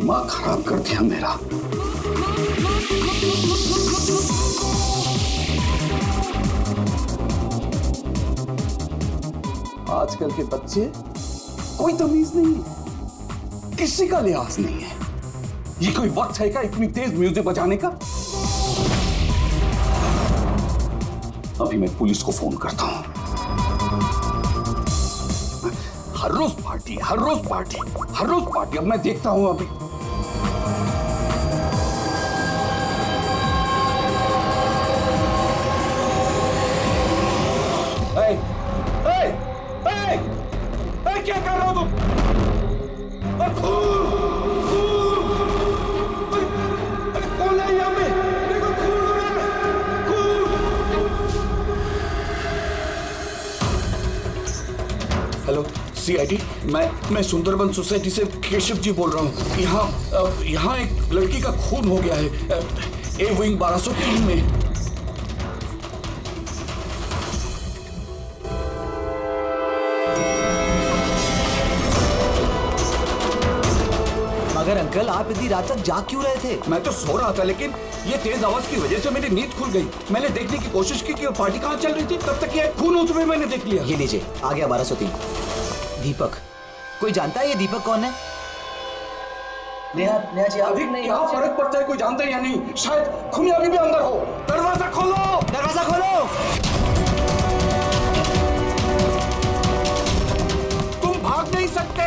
दिमाग खराब कर दिया मेरा। आजकल के बच्चे कोई तमीज नहीं है, किसी का लिहाज नहीं है। ये कोई वक्त है क्या इतनी तेज म्यूजिक बजाने का? अभी मैं पुलिस को फोन करता हूं। हर रोज पार्टी, हर रोज पार्टी, हर रोज पार्टी। अब मैं देखता हूं अभी। क्या कर रहे हो तुम? कौन है यहाँ पे? देखो खून हो रहा है, खून। हेलो सीआईडी, मैं सुंदरबन सोसाइटी से केशव जी बोल रहा हूँ। यहाँ एक लड़की का खून हो गया है ए विंग 1203 में। मगर अंकल आप इतनी रात तक जाग क्यों रहे थे? मैं तो सो रहा था, लेकिन ये तेज आवाज की वजह से मेरी नींद खुल गई। मैंने देखने की कोशिश की कि पार्टी कहाँ चल रही थी, तब तक ये खून होते हुए मैंने देख लिया। ये लीजिए, आ गया 1203। दीपक, कोई जानता है ये दीपक कौन है? नेहा जी, अभी क्या फर्क पड़ता है, कोई जानता है या नहीं? शायद खूनी अभी भी अंदर हो। दरवाजा खोलो, दरवाजा खोलो। तुम भाग नहीं सकते,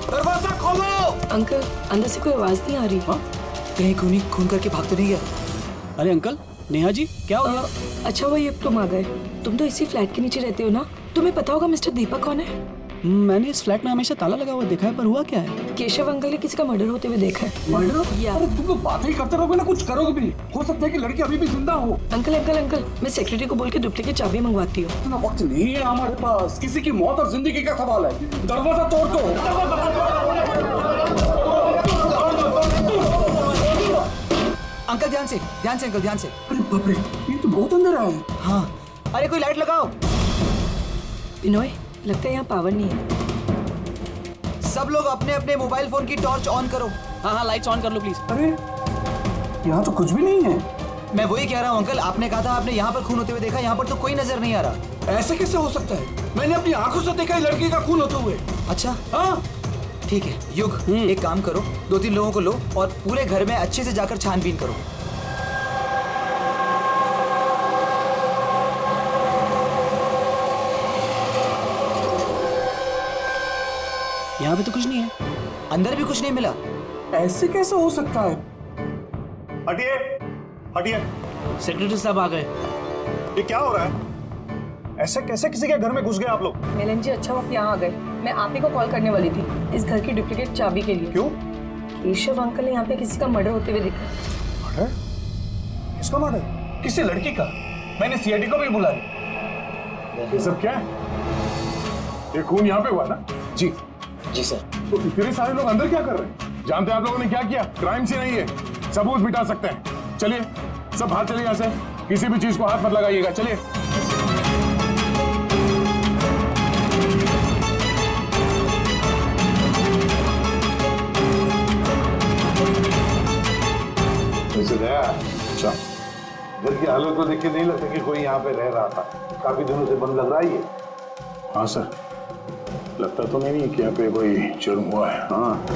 दरवाजा खोलो। अंकल, अंदर से कोई आवाज नहीं आ रही। कहीं खूनी खून करके भाग तो नहीं गया? अरे अंकल, नेहा जी क्या हो गया? अच्छा हुआ ये तुम आ गए। तुम तो इसी फ्लैट के नीचे रहते हो ना, तुम्हें पता होगा मिस्टर दीपक कौन है? मैंने इस फ्लैट में हमेशा ताला लगा हुआ देखा है, पर हुआ क्या है? केशव अंकल ने किसी का मर्डर होते हुए देखा है। मर्डर? या अरे तुम तो बातें ही करते रहोगे ना, कुछ करोगे भी नहीं। हो सकता है कि लड़की अभी भी जिंदा हो। अंकल अंकल अंकल, मैं सेक्रेटरी को बोल के डुप्लीकेट चाबी मंगवाती हूँ। इतना वक्त नहीं है हमारे पास, किसी की मौत और जिंदगी का सवाल है। दरवाजा तोड़ दो। अंकल ध्यान से अंकल, ध्यान से। अरे बाप रे, ये तो बहुत अंदर आया है। हाँ, अरे कोई लाइट लगाओ। बिनोय, लगता है यहाँ पावर नहीं है। सब लोग अपने अपने मोबाइल फोन की टॉर्च ऑन करो। हाँ, लाइट्स ऑन कर लो प्लीज। अरे यहाँ तो कुछ भी नहीं है। मैं वही कह रहा हूँ अंकल, आपने कहा था आपने यहाँ पर खून होते हुए देखा, यहाँ पर तो कोई नजर नहीं आ रहा। ऐसे कैसे हो सकता है? मैंने अपनी आंखों से देखा है लड़की का खून होते हुए। अच्छा हाँ ठीक है युग, एक काम करो, 2-3 लोगों को लो और पूरे घर में अच्छे से जाकर छानबीन करो। यहाँ पे तो कुछ नहीं है। अंदर भी कुछ नहीं मिला। ऐसे कैसे हो सकता है? हटिए, हटिए। सेक्रेटरी साहब आ गए। ये क्या हो रहा है? ऐसे कैसे किसी के घर में घुस गए आप लोग? मिलन जी, अच्छा वक्त यहाँ आ गए। मैं आप ही को कॉल करने वाली थी इस घर की डुप्लीकेट चाबी के लिए। क्यों? केशव अंकल ने यहाँ पे किसी का मर्डर होते हुए देखा। मर्डर? किसका मर्डर? किसी लड़की का। मैंने सीआईडी को भी बुलाया। ये सब क्या है? ये खून यहाँ पे हुआ ना? जी जी सर। तो इतने सारे लोग अंदर क्या कर रहे हैं? जानते हैं आप लोगों ने क्या किया? क्राइम सीन नहीं है, सबूत मिटा सकते हैं। चलिए सब बाहर चलिए यहाँ से, किसी भी चीज को हाथ मत लगाइएगा। चलिए। अच्छा, घर की हालत को देख के नहीं लगता कि कोई यहाँ पे रह रहा था। काफी दिनों से बंद लग रहा है ये। हाँ सर, लगता तो नहीं कि यहाँ पे कोई जुर्म हुआ है। हाँ,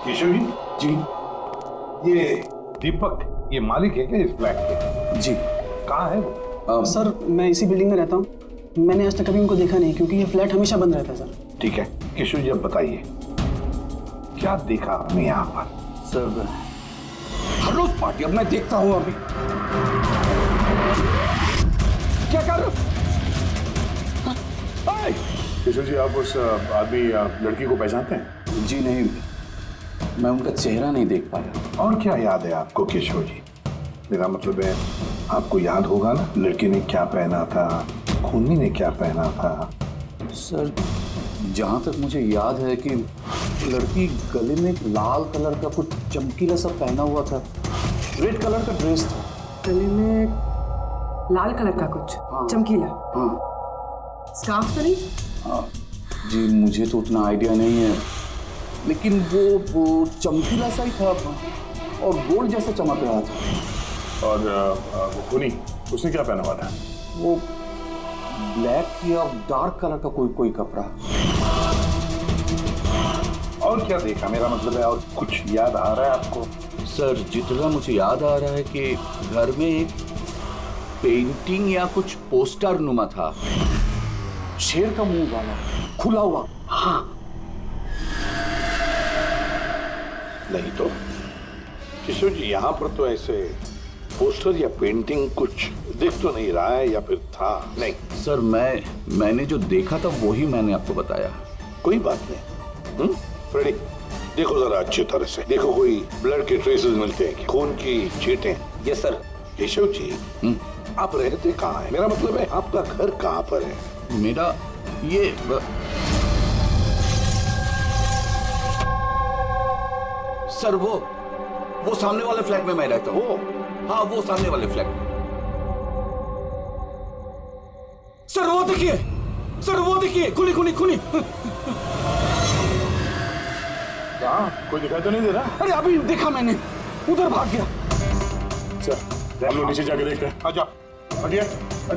केशव जी, ये दीपक, ये मालिक है क्या इस फ्लैट के? जी। कहाँ है वो? सर मैं इसी बिल्डिंग में रहता हूँ। मैंने आज तक कभी उनको देखा नहीं, क्योंकि ये फ्लैट हमेशा बंद रहता है सर। ठीक है केशव जी, अब बताइए क्या देखा आपने यहाँ पर? सर हर रोज पार्टी, अब मैं देखता हूँ अभी। क्या कर रहे हो? केशव जी, आप उस आदमी लड़की को पहचानते हैं? जी नहीं, मैं उनका चेहरा नहीं देख पाया। और क्या याद है आपको केशव जी? मेरा मतलब है आपको याद होगा ना, लड़की ने क्या पहना था, खूनी ने क्या पहना था? सर जहाँ तक मुझे याद है कि लड़की गले में एक लाल कलर का कुछ चमकीला सा पहना हुआ था, रेड कलर का ड्रेस था। गले में लाल कलर का कुछ हाँ। चमकीला। हाँ, स्कार्फ तो नहीं? जी मुझे तो उतना आइडिया नहीं है, लेकिन वो चमकीला सा ही था और गोल्ड जैसा चमक रहा था। और वो खूनी, उसने क्या पहना हुआ था? वो ब्लैक या डार्क कलर का कोई कपड़ा। और क्या देखा, मेरा मतलब है, और कुछ याद आ रहा है आपको? सर जितना मुझे याद आ रहा है कि घर में एक पेंटिंग या कुछ पोस्टर नुमा था, शेर का मुंह वाला, खुला हुआ। हाँ नहीं तो किशोर जी, यहाँ पर तो ऐसे पोस्टर या पेंटिंग कुछ दिख तो नहीं रहा है, या फिर था? नहीं सर, मैंने जो देखा था वही मैंने आपको बताया। कोई बात नहीं। फ्रेडी, देखो जरा अच्छी तरह से देखो, कोई ब्लड के ट्रेसेस मिलते हैं, खून की छींटें? Yes sir. केशव जी, आप रहते कहाँ हैं? मेरा मतलब है आपका घर कहाँ पर है? मेरा ये सर वो सामने वाले फ्लैट में मैं रहता हूँ। हाँ, वो सामने वाले फ्लैट में। सर वो देखिए, खुली। कहाँ? कोई दिखाई तो नहीं दे रहा? अरे अभी देखा मैंने, उधर भाग गया। सर हम लोग नीचे जाके देखते हैं। आ जाओ, हटिए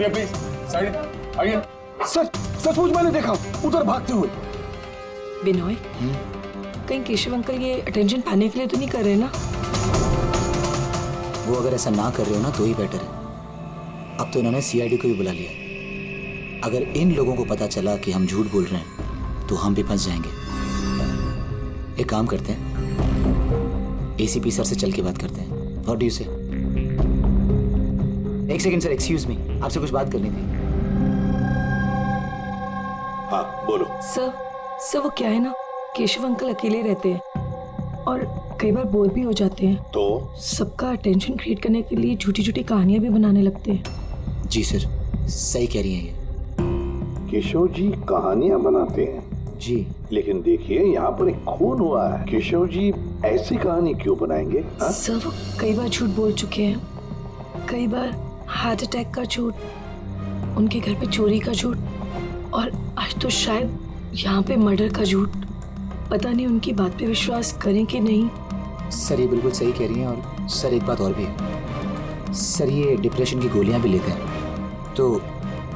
प्लीज, साइड आइए। सर सचमुच मैंने देखा, उधर भागते हुए। बिनॉय, कहीं केशव अंकल ये अटेंशन पाने के लिए तो नहीं कर रहे ना? वो अगर ऐसा ना कर रहे हो ना तो ही बेटर है। अब तो इन्होंने सीआईडी को भी बुला लिया। अगर इन लोगों को पता चला कि हम झूठ बोल रहे हैं तो हम भी फंस जाएंगे। एक काम करते हैं, एसीपी सर से चल के बात करते हैं। व्हाट डू यू से? एक सेकंड सर, एक्सक्यूज मी, आपसे कुछ बात करनी थी। हाँ बोलो। सर वो क्या है ना, केशव अंकल अकेले रहते हैं और कई बार बोर भी हो जाते हैं, तो सबका अटेंशन क्रिएट करने के लिए झूठी कहानियां भी बनाने लगते हैं। जी सर, सही कह रही हैं ये। केशव जी कहानियां बनाते हैं? जी, लेकिन देखिए यहाँ पर एक खून हुआ है, केशव जी ऐसी कहानी क्यों बनाएंगे? हाँ? सर वो कई बार झूठ बोल चुके हैं, कई बार हार्ट अटैक का झूठ, उनके घर पे चोरी का झूठ, और आज तो शायद यहाँ पे मर्डर का झूठ। पता नहीं उनकी बात पे विश्वास करें कि नहीं। सर ये बिल्कुल सही कह रही हैं। और सर एक बात और भी है, सर ये डिप्रेशन की गोलियां भी लेते हैं, तो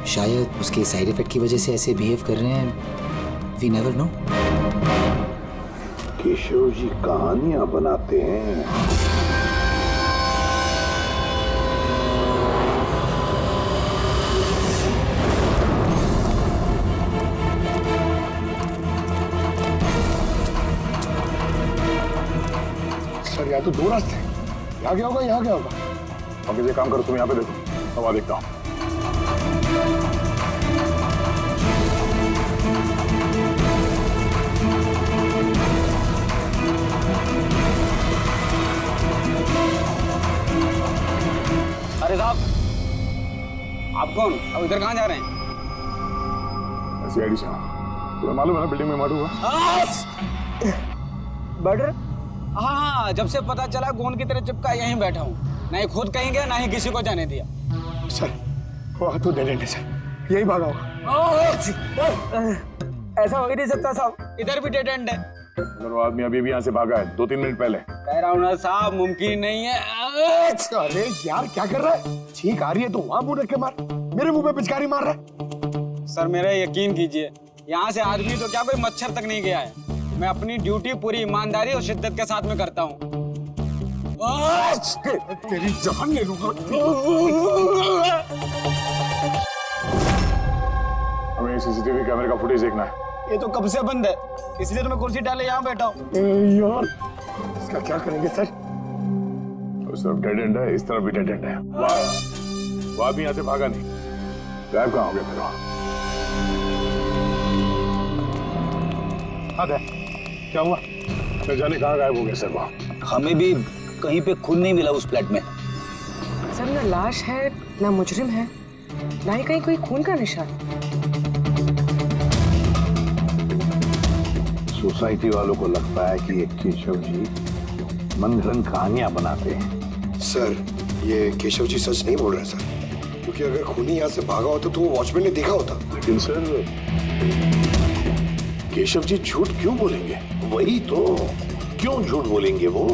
शायद उसके साइड इफेक्ट की वजह से ऐसे बिहेव कर रहे हैं। We never know. Keshav ji कहानियां बनाते हैं? सर यहाँ तो दो रास्ते हैं, यहाँ क्या होगा, यहाँ क्या होगा? अब इसे काम करो, तुम यहाँ पे देखो, हवा देखता हूँ। अरे साहब, आप कौन? अब इधर कहाँ जा रहे हैं? सीआईडी से तुम्हें मालूम है ना बिल्डिंग में मर्डर हुआ? मर्डर? हाँ, जब से पता चला गोंद की तरह चिपका यहीं बैठा हूँ, ना ही खुद कहीं गया ना ही किसी को जाने दिया। सर वो तो डेड एंड है सर, यही भागा होगा। ऐसा हो ही नहीं सकता साहब, इधर भी डेड एंड है। अगर वो आदमी अभी यहाँ से भागा है 2-3 मिनट पहले। कह रहा हूँ ना साहब, मुमकिन नहीं है। अरे यार क्या कर रहा है? छींक आ रही है तो वहां मुंह रख के मार, मेरे मुंह पे पिचकारी मार रहा है। सर मेरा यकीन कीजिए, यहाँ से आदमी तो क्या कोई मच्छर तक नहीं गया है। मैं अपनी ड्यूटी पूरी ईमानदारी और शिद्दत के साथ में करता हूँ। तेरी जान ले लूंगा। हमें सीसीटीवी कैमरे का फुटेज देखना है। ये तो कब से बंद है, इसलिए तो मैं कुर्सी डाले यहाँ बैठा हूँ। यार इसका क्या करेंगे सर? उस तरफ डेड एंड है, इस तरफ भी डेड एंड है। वो आदमी यहाँ से भागा नहीं, गायब कहाँ हो गया फिर? हाँ क्या हुआ? न जाने कहाँ गायब हो गया सर। वो हमें भी कहीं पे खून नहीं मिला उस फ्लैट में। सर ना लाश है, ना मुजरिम है, ना ही कहीं कोई खून का निशान। सोसाइटी वालों को लगता है कि ये केशव जी मन घड़ंत कहानियां बनाते हैं। सर ये केशव जी सच नहीं बोल रहे सर। क्योंकि अगर खूनी यहाँ से भागा होता तो वो वॉचमैन ने देखा होता। लेकिन सर केशव जी झूठ क्यों बोलेंगे? वही तो, क्यों झूठ बोलेंगे वो?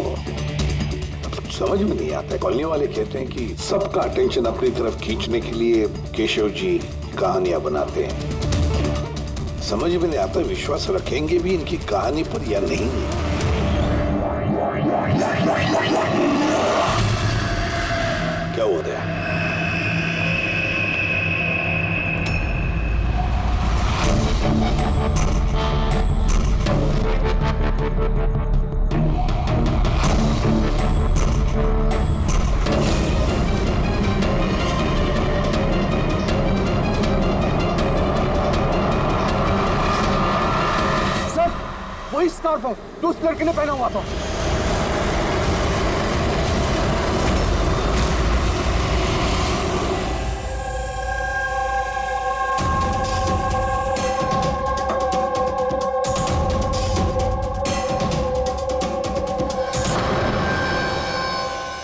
समझ में नहीं आता है। कॉलोनी वाले कहते हैं कि सबका अटेंशन अपनी तरफ खींचने के लिए केशव जी कहानियां बनाते हैं। समझ में नहीं आता विश्वास रखेंगे भी इनकी कहानी पर या नहीं। क्या हुआ था? वही स्कार्फ है जो उस लड़के ने पहना हुआ था।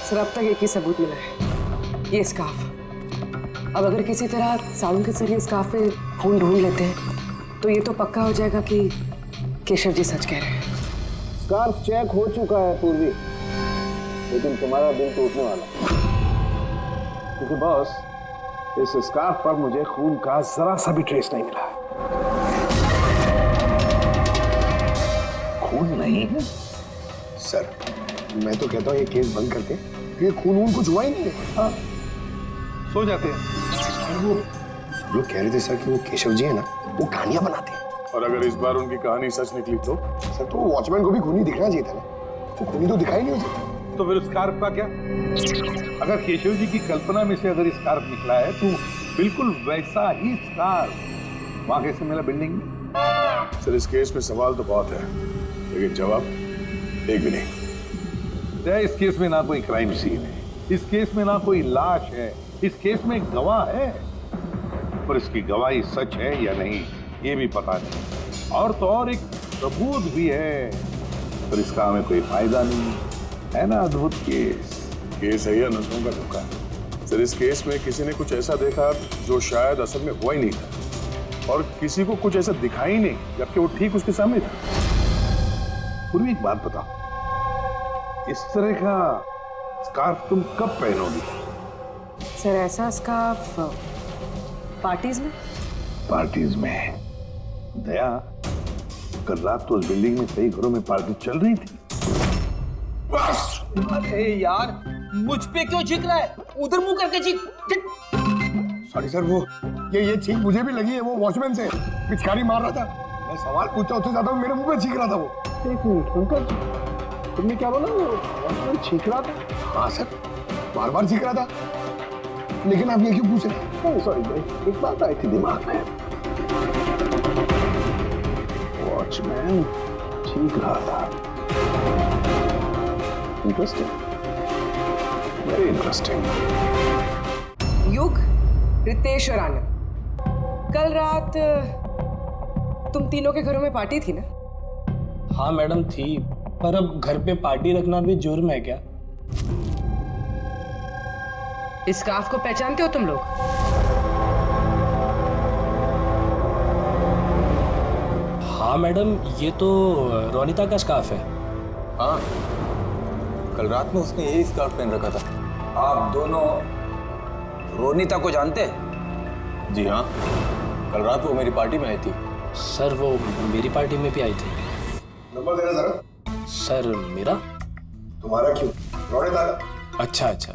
सर अब तक एक ही सबूत मिला है, ये स्कार्फ। अब अगर किसी तरह साड़ू के जरिए स्कार्फ पे खून ढूंढ लेते हैं तो ये तो पक्का हो जाएगा कि केशव जी सच कह रहे हैं। स्कार्फ चेक हो चुका है पूर्वी, लेकिन तुम्हारा दिल टूटने वाला, क्योंकि बॉस इस स्कार्फ पर मुझे खून का जरा सा भी ट्रेस नहीं मिला। खून नहीं है सर, मैं तो कहता हूँ ये केस बंद करके, ये खून कुछ हुआ ही नहीं है। हाँ, सो जाते हैं। वो लोग कह रहे थे सर कि वो केशव जी है ना, वो कहानियां बनाते हैं। और अगर इस बार उनकी कहानी सच निकली तो? सर तो वॉचमैन को भी खूनी दिखना चाहिए था ना, तो खूनी तो दिखाई नहीं उसे। तो फिर स्कार्फ का क्या? अगर केशव जी की कल्पना में से अगर स्कार्फ निकला है तो बिल्कुल वैसा ही स्कार्फ वहां कैसे मिला बिल्डिंग में? सर इस केस में सवाल तो बहुत है, लेकिन जवाब एक भी नहीं। इस केस में ना कोई क्राइम सीन है, इस केस में ना कोई लाश है, इस केस में गवाह है, पर इसकी गवाही सच है या नहीं ये भी पता नहीं। और तो और एक सबूत भी है, पर इसका हमें कोई फायदा नहीं है ना। अद्भुत केस है या नजरों का धोखा? सर इस केस में किसी ने कुछ ऐसा देखा जो शायद असल में हुआ ही नहीं था, और किसी को कुछ ऐसा दिखा ही नहीं जबकि वो ठीक उसके सामने था। पूर्वी एक बात बताओ, इस तरह का स्कार्फ तुम कब पहनोगी? सर ऐसा स्कार्फ पार्टीज में? पार्टीज में? दया, कल रात तो उस बिल्डिंग में कई घरों में पार्टी चल रही थी। बस! अरे यार, मुझ पे क्यों चीख रहा है? उधर मुंह करके चीख। सॉरी सर, वो ये चीख मुझे भी लगी है, वो वॉचमैन से पिचकारी मार रहा था। मैं सवाल पूछता उससे ज्यादा मेरे मुंह पे चीख रहा था वो। एक मिनट अंकल, तुमने क्या बोला? वो वॉचमैन चीख रहा था? हाँ सर, बार बार चीख रहा था। लेकिन आप ये क्यों पूछ रहे हैं? सॉरी भाई, एक बात आई थी दिमाग में। वॉचमैन चीख रहा था। Interesting, very interesting. युग, रितेश और आनंद, कल रात तुम तीनों के घरों में पार्टी थी ना? हाँ मैडम थी, पर अब घर पे पार्टी रखना भी जुर्म है क्या? इस स्कार्फ को पहचानते हो तुम लोग? हाँ मैडम, ये तो रोनिता का स्कार्फ है। हाँ, कल रात में उसने यही स्कार्फ पहन रखा था। आप दोनों रोनिता को जानते हैं? जी हाँ, कल रात वो मेरी पार्टी में आई थी। सर वो मेरी पार्टी में भी आई थी। नंबर देना जरा। सर मेरा? तुम्हारा क्यों? रोनिता का। अच्छा अच्छा।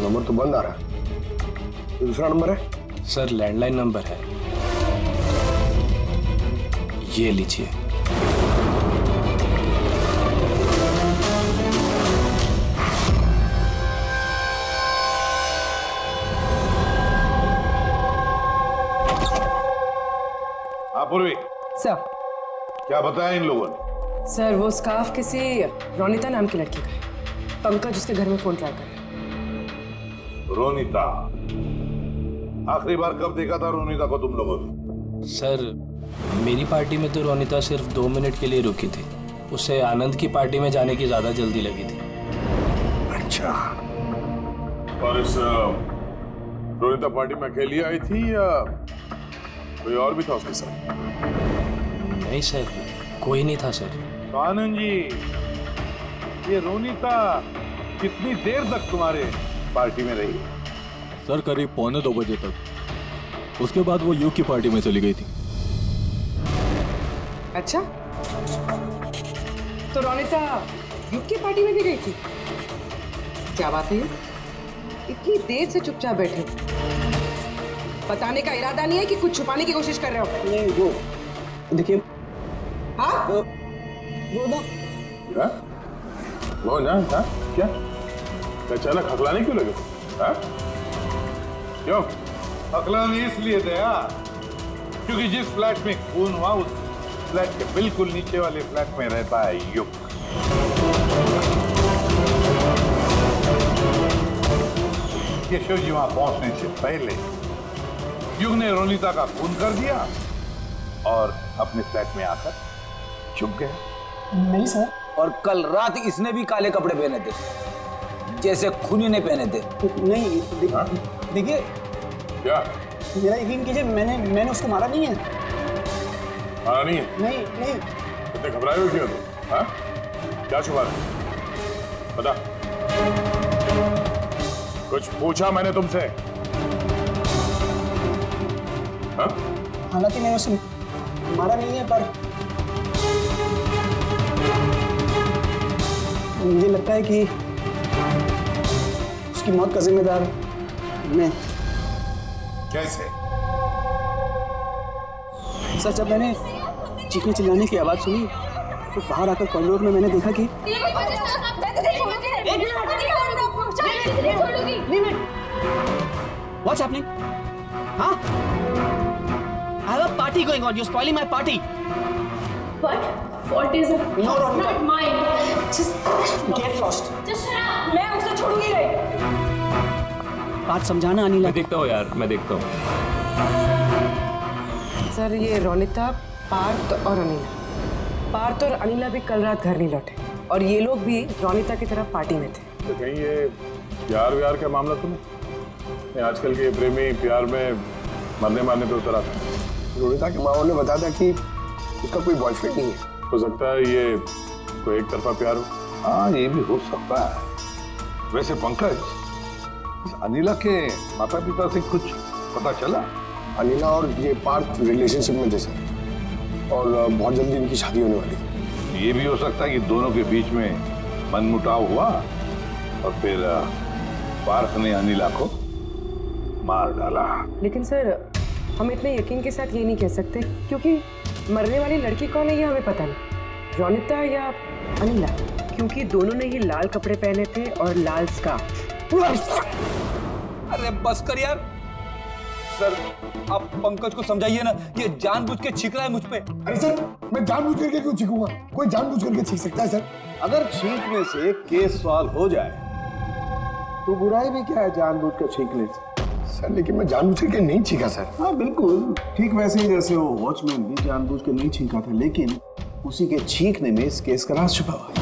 नंबर तो बंद आ रहा है। ये दूसरा नंबर है? सर लैंडलाइन नंबर है, ये लीजिए। पूर्वी सर, क्या बताया इन लोगों ने? सर वो स्कार्फ किसी रोनिता नाम की लड़की का है। पंकज उसके घर में फोन ट्राई कर रहा है। रोनिता, आखिरी बार कब देखा था रोनिता को तुम लोगों ने? सर मेरी पार्टी में तो रोनिता सिर्फ 2 मिनट के लिए रुकी थी, उसे आनंद की पार्टी में जाने की ज्यादा जल्दी लगी थी। अच्छा, और इस रोनिता पार्टी में अकेली आई थी या कोई और भी था उसके साथ? नहीं सर, कोई नहीं था सर। तो आनंद जी, ये रोनिता कितनी देर तक तुम्हारे पार्टी में रही? सर करीब 1:45 बजे तक। उसके बाद वो युग की पार्टी में चली गई थी। अच्छा, तो रोनिता युग की पार्टी में भी गई थी? क्या बात है, इतनी देर से चुपचाप बैठे, बताने का इरादा नहीं है कि कुछ छुपाने की कोशिश कर रहे हो? नहीं, वो देखिए, हाँ वो ना, हाँ? क्या अचानक हकलाने क्यों लगे? हाँ? क्यों हकलाने इसलिए थे यार क्योंकि जिस फ्लैट में खून हुआ उस फ्लैट के बिल्कुल नीचे वाले फ्लैट में रहता है युग। केशव जी वहां पहुंचने से पहले युग ने रोनिता का खून कर दिया और अपने फ्लैट में आकर छुप गया। नहीं सर। और कल रात इसने भी काले कपड़े पहने थे, जैसे खूनी ने पहने थे। नहीं, देखिए, क्या मेरा यकीन कीजिए, मैंने उसको मारा नहीं है। मारा नहीं है? नहीं। इतने घबराए हो क्यों तुम? हाँ? क्या छुपा रहे? बता। कुछ पूछा मैंने तुमसे? हाँ? हालांकि मैंने उसे मारा नहीं है, पर मुझे लगता है कि उसकी मौत का जिम्मेदार मैं। कैसे? सर, जब मैंने चीखने चिल्लाने की आवाज सुनी तो बाहर आकर कॉरिडोर में मैंने देखा कि What's happening? Huh? I have a party going on. You're spoiling my party. What? Fault is No, not mine. Just get lost. Just shut up. मैं उसे छोड़ूंगी नहीं। बात समझाना अनिला। मैं देखता हूँ यार, मैं देखता हूँ। सर, ये रोनिता, पार्थ और अनिला, पार्थ और अनिला भी कल रात घर नहीं लौटे और ये लोग भी रोनिता की तरफ पार्टी में थे। तो कहीं ये प्यार व्यार का मामला तो नहीं? आजकल के प्रेमी प्यार में मरने मारने पे उतर आता है। रोनिता के माँ ने बताया था कि उसका कोई बॉयफ्रेंड नहीं है। हो सकता है ये कोई एक तरफा प्यार हो। हाँ, ये भी हो सकता है। वैसे पंकज, इस अनिला के माता पिता से कुछ पता चला? अनिला और ये पार्थ रिलेशनशिप में थे सर, और बहुत जल्दी इनकी शादी होने वाली थी। ये भी हो सकता है कि दोनों के बीच में मनमुटाव हुआ और फिर पार्थ ने अनिला को मार डाला। लेकिन सर, हम इतने यकीन के साथ ये नहीं कह सकते क्योंकि मरने वाली लड़की कौन है ये हमें पता नहीं, रोनिता या अनिला, क्योंकि दोनों ने ही लाल कपड़े पहने थे और लाल स्कार्फ। अरे बस कर यार। सर, आप पंकज को समझाइए ना, ये जानबूझ के छींक रहा है मुझ पे। अरे सर, मैं जानबूझ करके क्यों छींकूंगा? कोई जानबूझ करके छींक सकता है सर? अगर छींकने से केस सॉल्व हो जाए तो बुराई भी क्या है जानबूझ कर छींकने से? सर, लेकिन मैं जानबूझ करके नहीं छींका सर। हाँ बिल्कुल ठीक वैसे ही जैसे वो वॉचमैन भी जानबूझ के नहीं छींका था, लेकिन उसी के छींकने में इस केस का राज छुपा हुआ है।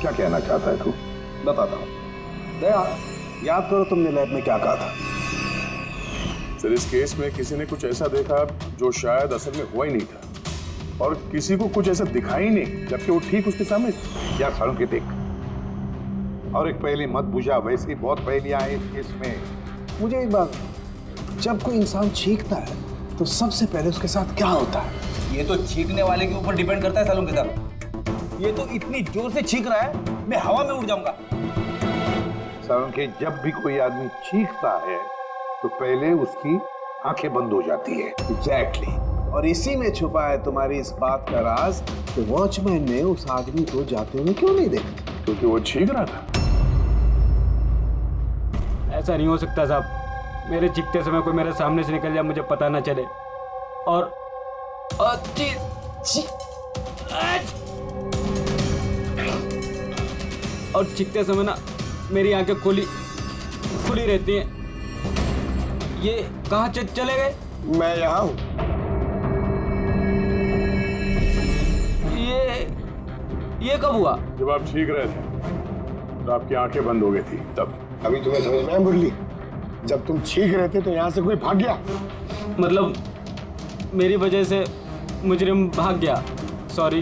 क्या कहना चाहता है तू? बताता हूँ। दया, याद करो तुमने लैब में क्या कहा था? सर, इस केस में किसी ने कुछ ऐसा देखा जो शायद असल में हुआ ही नहीं था, और किसी को कुछ ऐसा दिखाई नहीं, जबकि वो ठीक उसके सामने था। क्या सारों के देख, और एक पहेली मत बुझा, वैसे ही बहुत पहेलियां हैं इस केस में। मुझे एक बात, जब कोई इंसान छींकता है तो सबसे पहले उसके साथ क्या होता है? ये तो छींकने वाले के ऊपर डिपेंड करता है सालों के साथ। ये तो इतनी जोर से छींक रहा है, मैं हवा में उड़ जाऊंगा। सारों के, जब भी कोई आदमी छींकता है तो पहले उसकी आंखें बंद हो जाती है। एग्जैक्टली। और इसी में छुपा है तुम्हारी इस बात का राज कि वॉचमैन ने उस आदमी को जाते हुए क्यों नहीं देखा? क्योंकि वो छींक रहा था। ऐसा नहीं हो सकता साहब, मेरे चीखते समय कोई मेरे सामने से निकल जाए, मुझे पता ना चले। और चीखते समय ना मेरी आंखें खुली रहती हैं, ये कहाँ चले गए? मैं यहाँ हूँ। ये कब हुआ? जब आप छींक रहे थे तो आपकी आंखें बंद हो गई थी तब। अभी तुम्हें समझ में आया मुरली? जब तुम छींक रहे थे तो यहाँ से कोई भाग गया। मतलब मेरी वजह से मुजरिम भाग गया। Sorry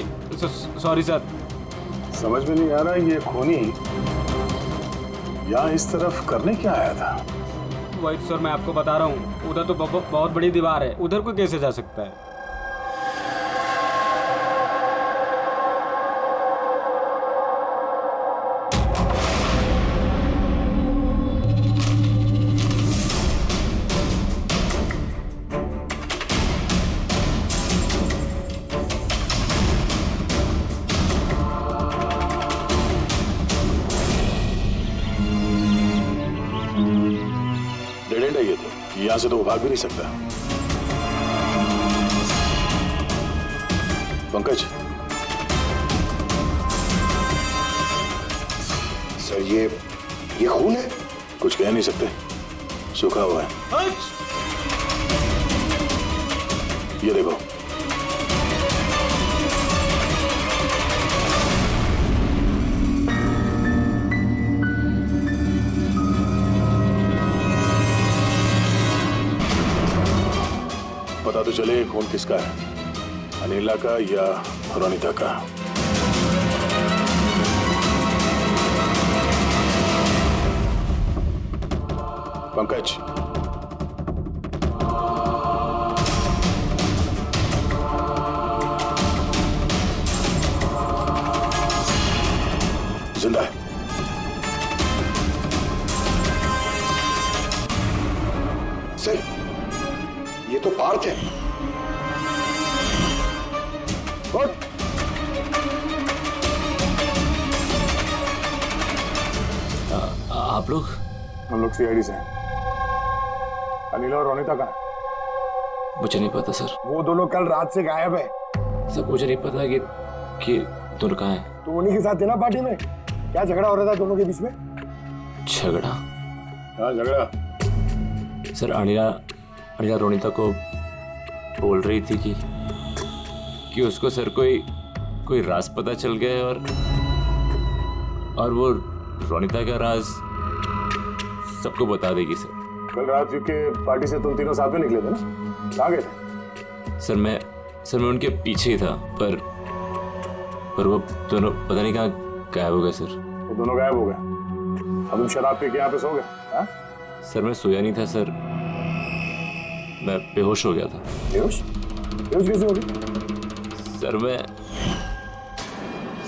sir. समझ में नहीं आ रहा ये खूनी यहाँ इस तरफ करने क्या आया था? वही सर मैं आपको बता रहा हूँ, उधर तो बहुत बड़ी दीवार है, उधर कोई कैसे जा सकता है? डेड एंड है ये तो, यहाँ से तो वो भाग भी नहीं सकता। पंकज सर ये खून है? कुछ कह नहीं सकते, सूखा हुआ है। ये देखो। पता तो चले खून किसका है, अनिला का या रोनिता का। पंकज जिंदा है। सर ये तो पार्थ है। आप लोग? हम लोग सीआईडी से हैं। अनिला और रोनिता कहाँ है? मुझे नहीं पता सर। वो दोनों कल रात से गायब है। सर मुझे नहीं पता कि दोनों कहाँ हैं। तो उन्हीं के साथ थे ना पार्टी में? क्या झगड़ा हो रहा था दोनों के बीच में? झगड़ा? क्या झगड़ा? सर अनिला रोनिता को बोल रही थी कि उसको सर कोई राज पता चल गया है और वो रोनिता का राज सबको बता देगी सर। कल रात के पार्टी से तुम तीनों साथ में निकले थे ना? कहाँ गए थे? सर मैं उनके पीछे ही था पर वो दोनों पता नहीं कहाँ गायब हो गए सर। वो दोनों गायब हो गए? अब तुम शराब पी के यहाँ पे सो गए? हाँ? सर मैं सोया नहीं था सर, मैं बेहोश हो गया था। बेहोश कैसे हो गए?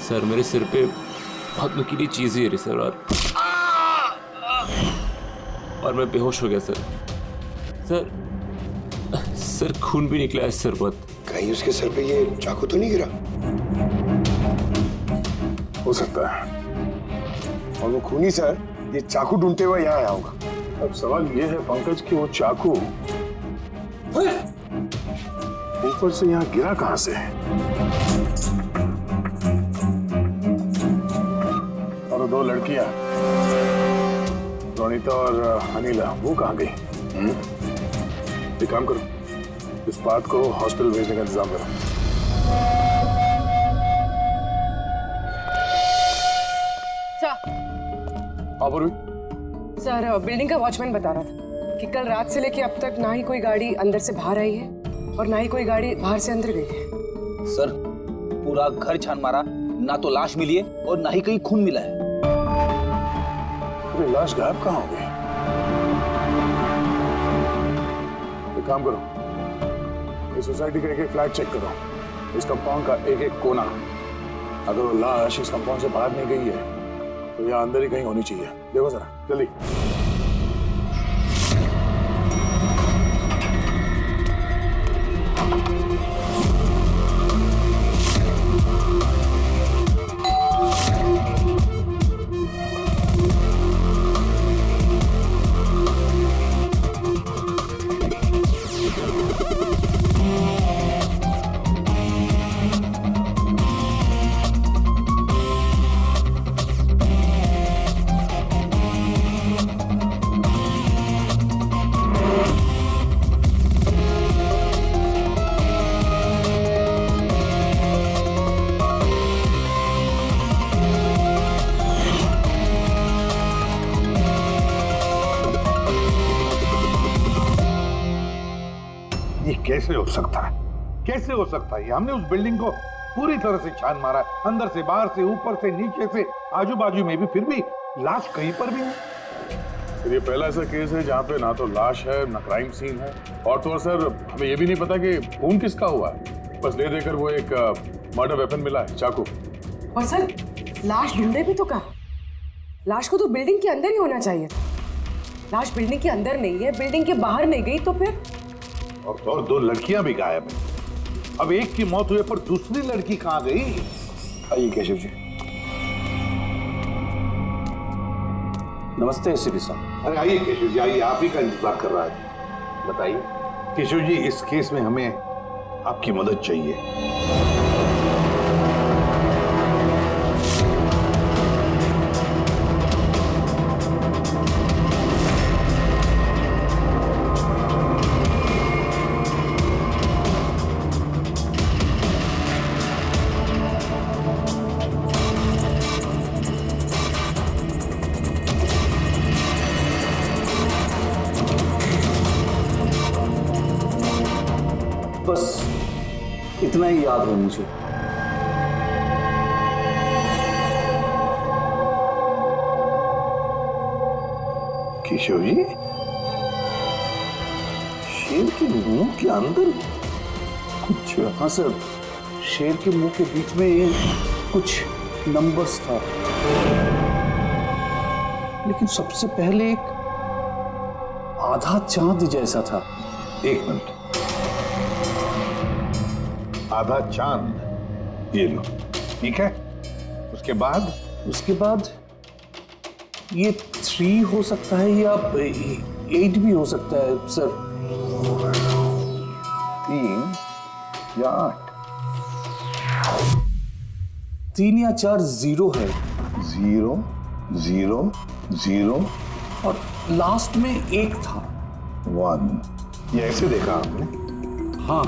सर मेरे सिर पे बहुत नुकीली चीज ही है सर और मैं बेहोश हो गया सर खून भी निकला है सर बहुत। कहीं उसके सर पे ये चाकू तो नहीं गिरा? हो सकता है। और वो खूनी सर ये चाकू ढूंढते हुए यहाँ आया होगा। अब सवाल ये है पंकज कि वो चाकू ऊपर से यहाँ गिरा कहाँ से? और दो लड़कियां रोनिता और अनिला वो कहाँ गई? एक काम करो, इस बात को हॉस्पिटल भेजने का इंतजाम करो। सर बिल्डिंग का वॉचमैन बता रहा था कि कल रात से लेके अब तक ना ही कोई गाड़ी अंदर से बाहर आई है और ना ही कोई गाड़ी बाहर से अंदर गई है। सर पूरा घर छान मारा, ना तो लाश मिली है और ना ही कहीं खून मिला है। अरे लाश गायब कहाँ हो गई? एक काम करो, इस सोसाइटी का एक फ्लैट चेक करो, इस कंपाउंड का एक एक कोना। अगर वो लाश इस कंपाउंड से बाहर नहीं गई है तो यहाँ अंदर ही कहीं होनी चाहिए। देखो जरा जल्दी। कैसे हो सकता है? कैसे हो सकता है? हमने उस बिल्डिंग को पूरी तरह से छान मारा, अंदर से, बाहर से, ऊपर से, नीचे से, आजू बाजू में भी, फिर भी लाश कहीं पर भी नहीं। ये पहला ऐसा केस है जहाँ पे ना तो लाश है ना क्राइम सीन है, और तो और सर हमें ये भी नहीं पता कि खून किसका हुआ है। बस ले देकर वो एक मर्डर वेपन मिला है, चाकू। और सर लाश ढूंढे भी तो कहाँ? लाश को तो बिल्डिंग के अंदर ही होना चाहिए। लाश बिल्डिंग के अंदर नहीं है, बिल्डिंग के बाहर नहीं गई तो फिर? और तो और 2 लड़कियां भी गायब हैं। अब एक की मौत हुई पर दूसरी लड़की कहाँ गई? आइए केशव जी। नमस्ते एसीपी साहब। अरे आइए केशव जी, आइए, आप ही का इंतजार कर रहा है। बताइए केशव जी, इस केस में हमें आपकी मदद चाहिए। बस इतना ही याद है मुझे। केशव जी, शेर के मुंह के अंदर कुछ? हाँ सर, शेर के मुंह के बीच में ये कुछ नंबर्स था, लेकिन सबसे पहले एक आधा चांद जैसा था। एक मिनट, आधा चांद, ये लो, ठीक है। उसके बाद ये 3 हो सकता है या 8 भी हो सकता है सर। 3 या 8? 3 या 4 0 है। 0 0 0 और लास्ट में 1 था। 1। ये ऐसे देखा आपने? हाँ,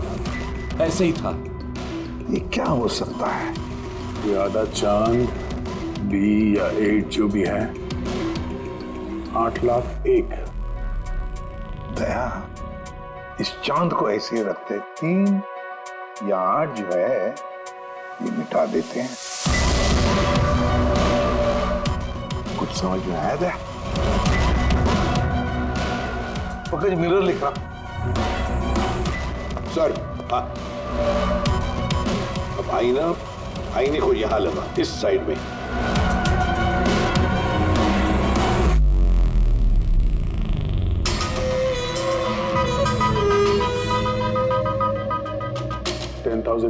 ऐसे ही था। ये क्या हो सकता है? ये आधा चांद B या 8 जो भी है, 8,01,000। दया, इस चांद को ऐसे रखते, 3 या 8 जो है ये मिटा देते हैं। कुछ समझ में आया दया? पकड़, मिरर लिख रहा सर। हाँ, अब आईने को यहां लगा, इस साइड में।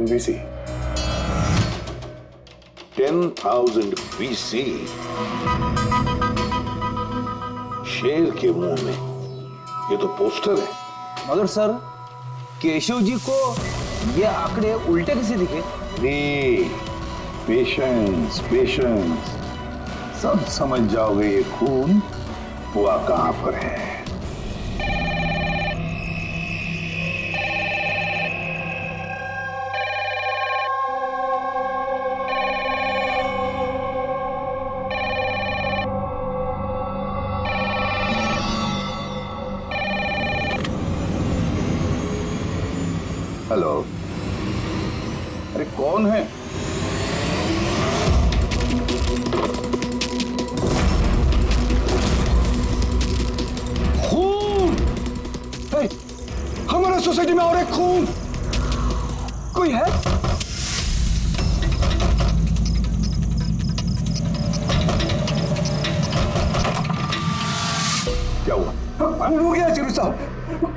BC। 10,000 BC। शेर के मुंह में, ये तो पोस्टर है। मगर सर, केशव जी को ये आंकड़े उल्टे कैसे दिखे? पेशेंस, सब समझ जाओगे ये खून हुआ कहां पर है। हेलो, अरे कौन है? खून! हमारे सोसाइटी में और एक खून! कोई है? क्या हुआ? खून हो गया जीरू साहब,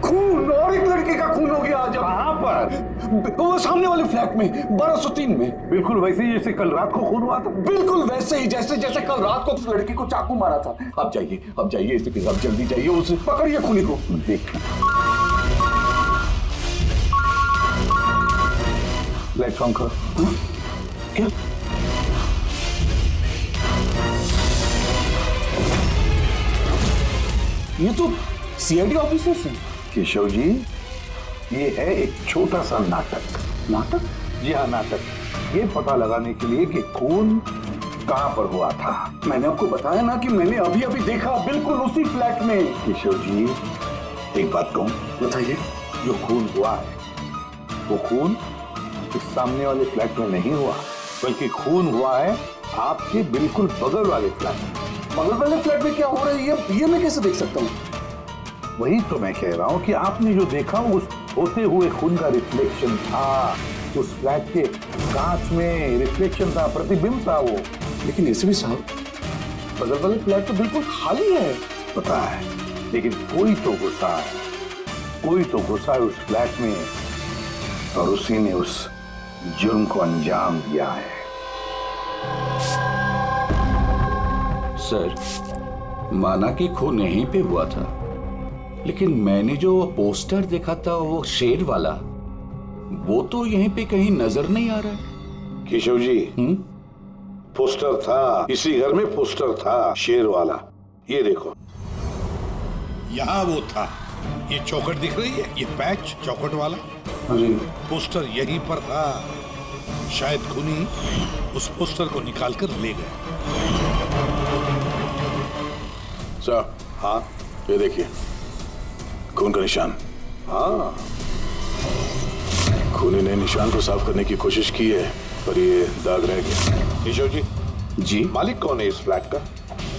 खून, और एक लड़के का खून हो गया। आज कहां पर? वो सामने वाले फ्लैट में, 1203 में। बिल्कुल वैसे ही जैसे कल रात को खून हुआ था। बिल्कुल वैसे ही, जैसे कल रात को उस लड़की को चाकू मारा था। आप जाइए इसे, आप जल्दी जाइए, उसे पकड़िए खूनी को। देखना, लाइट्स ऑन कर। क्या? ये तो सीआईडी ऑफिसर्स हैं। केशव जी, ये है एक छोटा सा नाटक। नाटक? जी हाँ, नाटक। ये पता लगाने के लिए कि खून कहां पर हुआ था। मैंने आपको बताया ना कि मैंने अभी अभी देखा, बिल्कुल उसी फ्लैट में। केशव जी, एक बात कहूं? बताइए। जो खून हुआ है वो खून इस सामने वाले फ्लैट में नहीं हुआ, बल्कि खून हुआ है आपके बिल्कुल बगल वाले फ्लैट में। बगल वाले फ्लैट में क्या हो रहा है ये मैं कैसे देख सकता हूँ? वही तो मैं कह रहा हूँ कि आपने जो देखा उस होते हुए खून का रिफ्लेक्शन था, उस फ्लैट के कांच में रिफ्लेक्शन था, प्रतिबिंब था वो। लेकिन एसीपी साहब, बगल वाले फ्लैट तो बिल्कुल खाली है। पता है, लेकिन कोई तो घुसा है, कोई तो घुसा है उस फ्लैट में और उसी ने उस जुर्म को अंजाम दिया है। सर, माना कि खून यहीं पे हुआ था, लेकिन मैंने जो पोस्टर देखा था वो शेर वाला, वो तो यहीं पे कहीं नजर नहीं आ रहा है। केशव जी, पोस्टर था, इसी घर में पोस्टर था शेर वाला। ये देखो, यहाँ वो था, ये चौखट दिख रही है, ये पैच चौखट वाला पोस्टर यहीं पर था। शायद खूनी उस पोस्टर को निकालकर ले गए। सर, हाँ, ये देखिए खून का निशान। हाँ, खूनी ने निशान को साफ करने की कोशिश की है, पर ये दाग रह गया। केशव जी, जी मालिक कौन है इस फ्लैट का?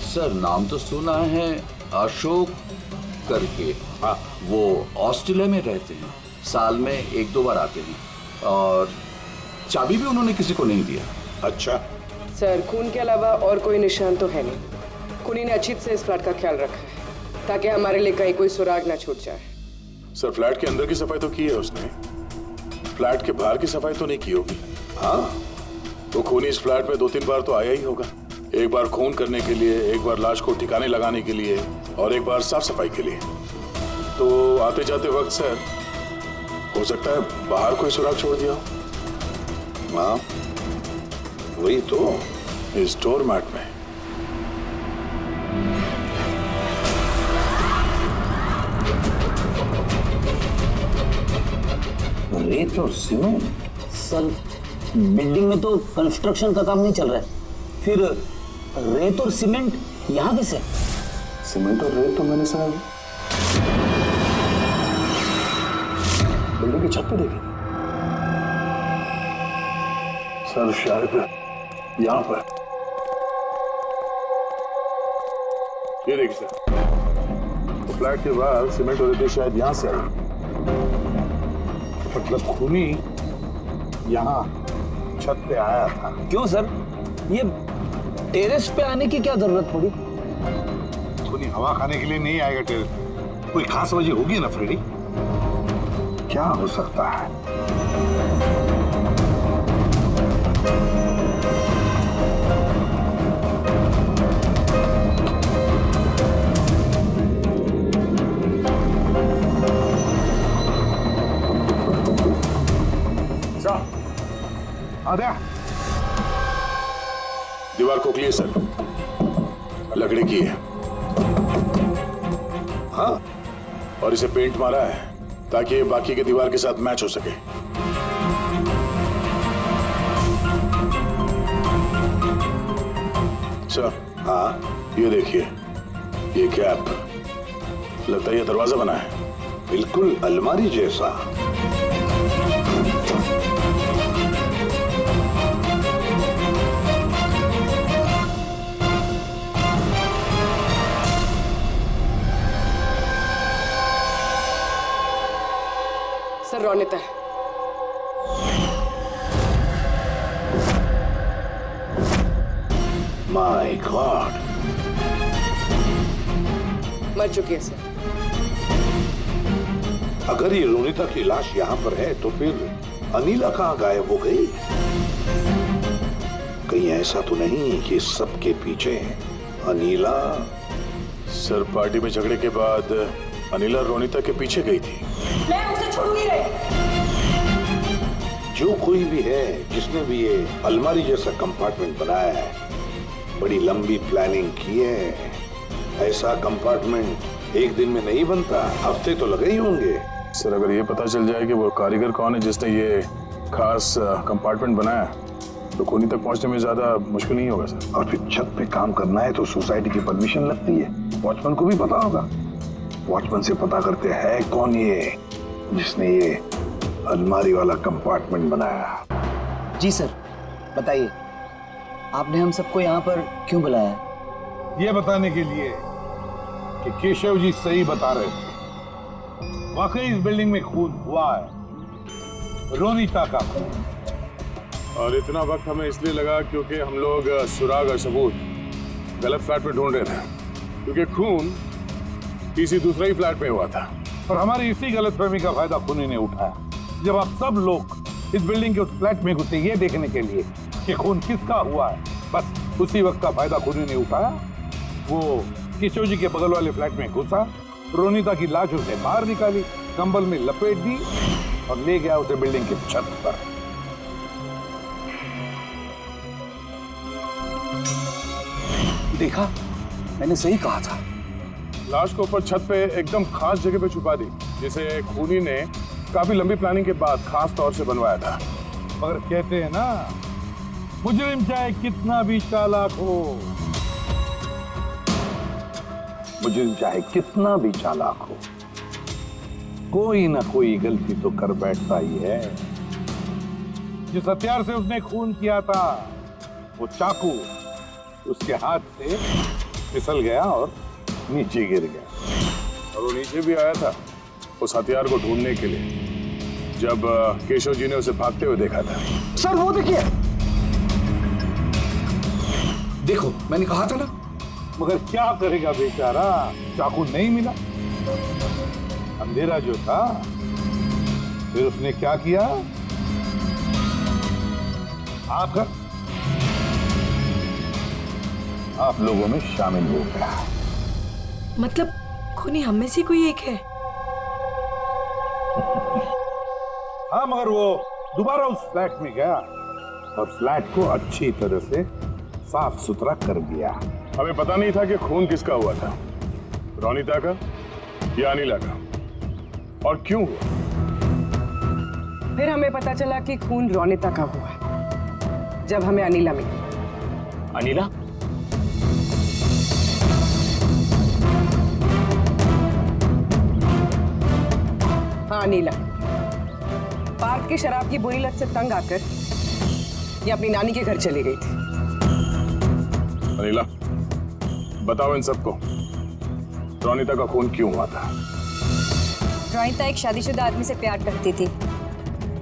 सर, नाम तो सुना है, अशोक करके। हाँ, वो ऑस्ट्रेलिया में रहते हैं, साल में 1-2 बार आते हैं, और चाबी भी उन्होंने किसी को नहीं दिया। अच्छा सर, खून के अलावा और कोई निशान तो है नहीं। खूनी ने अच्छी से इस फ्लैट का ख्याल रखा है ताकि हमारे लिए कहीं कोई सुराग ना छूट जाए। सर, फ्लैट के अंदर की सफाई तो की है उसने, फ्लैट के बाहर की सफाई तो नहीं की होगी। हाँ, वो खूनी इस फ्लैट में 2-3 बार तो आया ही होगा। एक बार खून करने के लिए, एक बार लाश को ठिकाने लगाने के लिए, और एक बार साफ सफाई के लिए। तो आते जाते वक्त सर, हो सकता है बाहर कोई सुराग छोड़ दिया हो। हाँ, वही तो, इस डोर मैट में। रेत और सीमेंट? सर, बिल्डिंग में तो कंस्ट्रक्शन का काम नहीं चल रहा है, फिर रेत और सीमेंट यहाँ कैसे? सीमेंट और रेत तो मैंने सर बिल्डिंग की छत पे देखी सर, शायद यहाँ पर। ये देखिए सर, फ्लैट के बाहर सीमेंट और रेत शायद यहाँ से आई, मतलब खूनी यहाँ छत पे आया था। क्यों सर, ये टेरेस पे आने की क्या जरूरत पड़ी? खूनी हवा खाने के लिए नहीं आएगा टेरेस पे, कोई खास वजह होगी ना फ्रेडी? क्या हो सकता है? दीवार खोखली है सर, लकड़ी की है। हाँ, और इसे पेंट मारा है ताकि ये बाकी के दीवार के साथ मैच हो सके। सर, हाँ, ये देखिए, ये कैप, लगता है ये दरवाजा बना है, बिल्कुल अलमारी जैसा। सर, रोनिता है। माय गॉड, मर चुकी है सर। अगर ये रोनिता की लाश यहाँ पर है तो फिर अनीला कहाँ गायब हो गई? कहीं ऐसा तो नहीं कि सबके पीछे अनीला? सर, पार्टी में झगड़े के बाद अनीला रोनिता के पीछे गई थी। मैं उसे छोड़ूंगी नहीं। जो कोई भी है, जिसने भी ये अलमारी जैसा कंपार्टमेंट बनाया है, बड़ी लंबी प्लानिंग की है। ऐसा कंपार्टमेंट एक दिन में नहीं बनता, हफ्ते तो लगे ही होंगे। सर, अगर ये पता चल जाए कि वो कारीगर कौन है जिसने ये खास कंपार्टमेंट बनाया, तो खूनी तक पहुंचने में ज्यादा मुश्किल नहीं होगा सर। और फिर छत पे काम करना है तो सोसाइटी की परमिशन लगती है, वॉचमैन को भी पता होगा। वॉचमैन से पता करते हैं कौन ये जिसने ये अलमारी वाला कंपार्टमेंट बनाया। जी सर, बताइए आपने हम सबको यहाँ पर क्यों बुलाया है? ये बताने के लिए कि केशव जी सही बता रहे थे। वाकई इस बिल्डिंग में खून हुआ है, रोनिता का खून। और इतना वक्त हमें इसलिए लगा क्योंकि हम लोग सुराग और सबूत गलत फ्लैट में ढूंढ रहे थे, क्योंकि खून किसी दूसरे ही फ्लैट में हुआ था। और हमारी इसी गलतफहमी का फायदा खूनी ने उठाया। जब आप सब लोग इस बिल्डिंग के उस फ्लैट में घुसे ये देखने के लिए कि खून किसका हुआ है, बस उसी वक्त का फायदा खूनी ने उठाया। वो केशव जी के बगल वाले फ्लैट में घुसा, रोनिता की लाश उसे बाहर निकाली, कंबल में लपेट दी और ले गया उसे बिल्डिंग की छत पर। देखा, मैंने सही कहा था। लाश को ऊपर छत पे एकदम खास जगह पे छुपा दी, जिसे खूनी ने काफी लंबी प्लानिंग के बाद खास तौर से बनवाया था। मगर कहते हैं ना, मुजरिम चाहे कितना भी चालाक हो, मुजरिम चाहे कितना भी चालाक हो, कोई ना कोई गलती तो कर बैठता ही है। जिस हथियार से उसने खून किया था, वो चाकू उसके हाथ से फिसल गया और नीचे गिर गया। और वो नीचे भी आया था उस हथियार को ढूंढने के लिए, जब केशव जी ने उसे भागते हुए देखा था। सर वो देखिए, देखो मैंने कहा था ना। मगर क्या करेगा बेचारा, चाकू नहीं मिला। अंधेरा जो था, फिर उसने क्या किया, आकर आप लोगों में शामिल हो गया। मतलब खूनी हम में से कोई एक है? हाँ, मगर वो दोबारा उस फ्लैट में गया और फ्लैट को अच्छी तरह से साफ सुथरा कर दिया। हमें पता नहीं था कि खून किसका हुआ था, रोनिता का या अनिला का, और क्यों हुआ। फिर हमें पता चला कि खून रोनिता का हुआ है, जब हमें अनिला मिली। अनिला? हाँ, अनिला पार्क की शराब की बुरी लत से तंग आकर ये अपनी नानी के घर चली गई थी। अनिला, बताओ इन सबको, रोनिता का खून क्यों हुआ था? रोनिता एक शादीशुदा आदमी से प्यार करती थी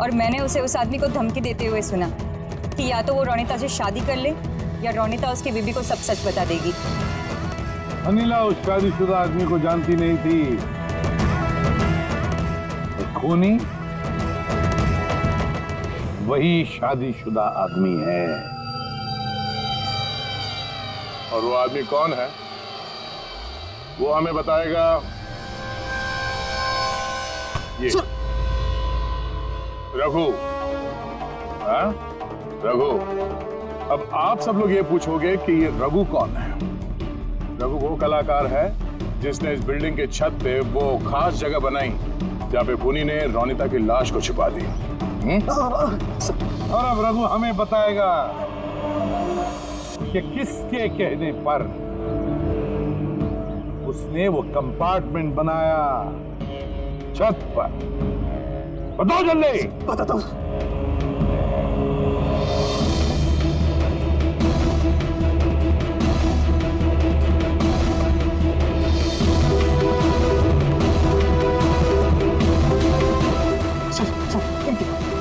और मैंने उसे उस आदमी को धमकी देते हुए सुना कि या तो वो रोनिता से शादी कर ले या रोनिता उसकी बीबी को सब सच बता देगी। अनिला उस शादीशुदा आदमी को जानती नहीं थी। खूनी वही शादीशुदा आदमी है। और वो आदमी कौन है वो हमें बताएगा ये रघु। हाँ रघु, अब आप सब लोग ये पूछोगे कि ये रघु कौन है। रघु वो कलाकार है जिसने इस बिल्डिंग के छत पे वो खास जगह बनाई जहाँ पे खूनी ने रोनिता की लाश को छिपा दी। और अब रघु हमें बताएगा कि किसके कहने पर उसने वो कंपार्टमेंट बनाया छत पर। बताओ जल्दी। बताता हूँ।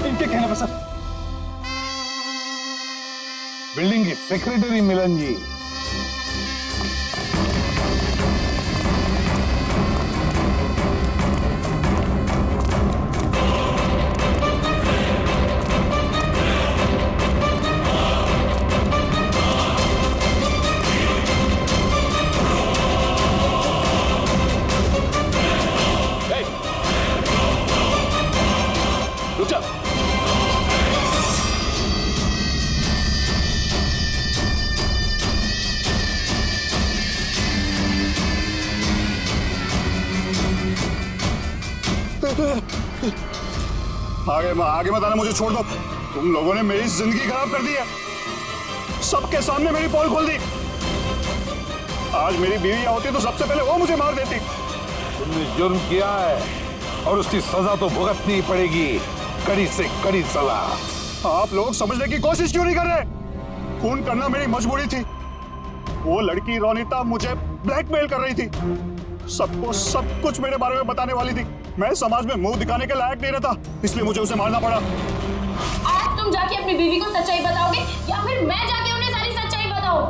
इनके कहने पर सर। बिल्डिंग के सेक्रेटरी मिलन जी। रुक जा। आगे मत आना, मुझे छोड़ दो। तुम लोगों ने मेरी जिंदगी खराब कर दी है, सबके सामने मेरी पोल खोल दी। आज मेरी बीवी यहाँ होती तो सबसे पहले वो मुझे मार देती। तुमने जुर्म किया है और उसकी सजा तो भुगतनी पड़ेगी। कड़ी से कड़ी सजा। आप लोग समझने की कोशिश क्यों नहीं कर रहे? खून करना मेरी मजबूरी थी। वो लड़की रोनिता मुझे ब्लैकमेल कर रही थी, सबको सब कुछ मेरे बारे में बताने वाली थी। मैं समाज में मुंह दिखाने के लायक नहीं रहता, इसलिए मुझे उसे मारना पड़ा। आज तुम जाके अपनी बीवी को सच्चाई बताओगे या फिर मैं जाके उन्हें सारी सच्चाई बताऊं?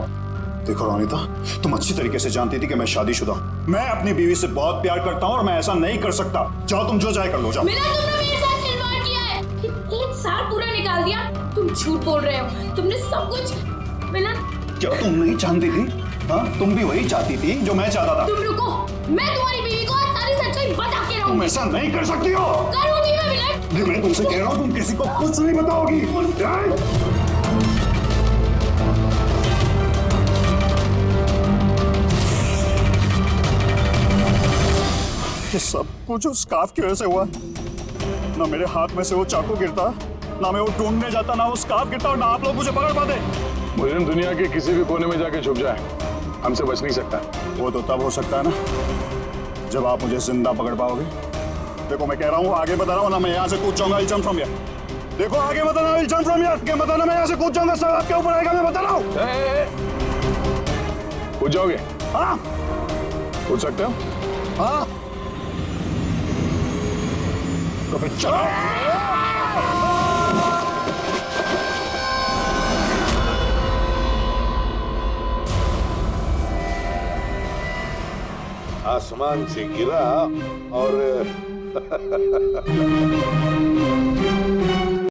देखो रोनिता, तुम अच्छी तरीके से जानती थी कि मैं शादीशुदा हूं। मैं अपनी बीवी से बहुत प्यार करता हूं और मैं ऐसा नहीं कर सकता। जाओ, तुम जो चाहे कर लो, जाओ। मिलन, तुमने मेरे साथ खिलवाड़ किया है। 1 साल पूरा निकाल दिया। तुम झूठ बोल रहे हो, तुमने सब कुछ। मिलन, क्या तुम नहीं जानती थी? हाँ, तुम भी वही चाहती थी जो मैं चाहता था। तुम रुको, मैं तुम्हारी बीवी को आज सारी सच्चाई बता के रहूंगी। तुम ऐसा नहीं कर सकती हो। करूंगी मैं मिलन। मैं तुमसे कह रहा हूँ, तुम किसी को कुछ नहीं बताओगी। ये सब कुछ उस स्कार्फ की वजह से हुआ। ना मेरे हाथ में से वो चाकू गिरता, ना मैं वो ढूंढने जाता, ना वो स्कार्फ गिरता और ना आप लोग मुझे पकड़ पाते। मुजरिम दुनिया के किसी भी कोने में जाके छुप जाए, हमसे बच नहीं सकता। वो तो तब हो सकता है ना जब आप मुझे जिंदा पकड़ पाओगे। देखो मैं कह रहा हूँ, आगे बता रहा हूँ ना, मैं यहाँ से कूद जाऊंगा। I'll jump from here। देखो आगे मत आना, I'll jump from here। आगे मत आना, मैं यहाँ से कूद जाऊंगा। सब आपके ऊपर आएगा, मैं बता रहा हूँ। कूद जाओगे? हाँ, कूद सकते हो? हाँ, तो फिर चलो। आसमान से गिरा और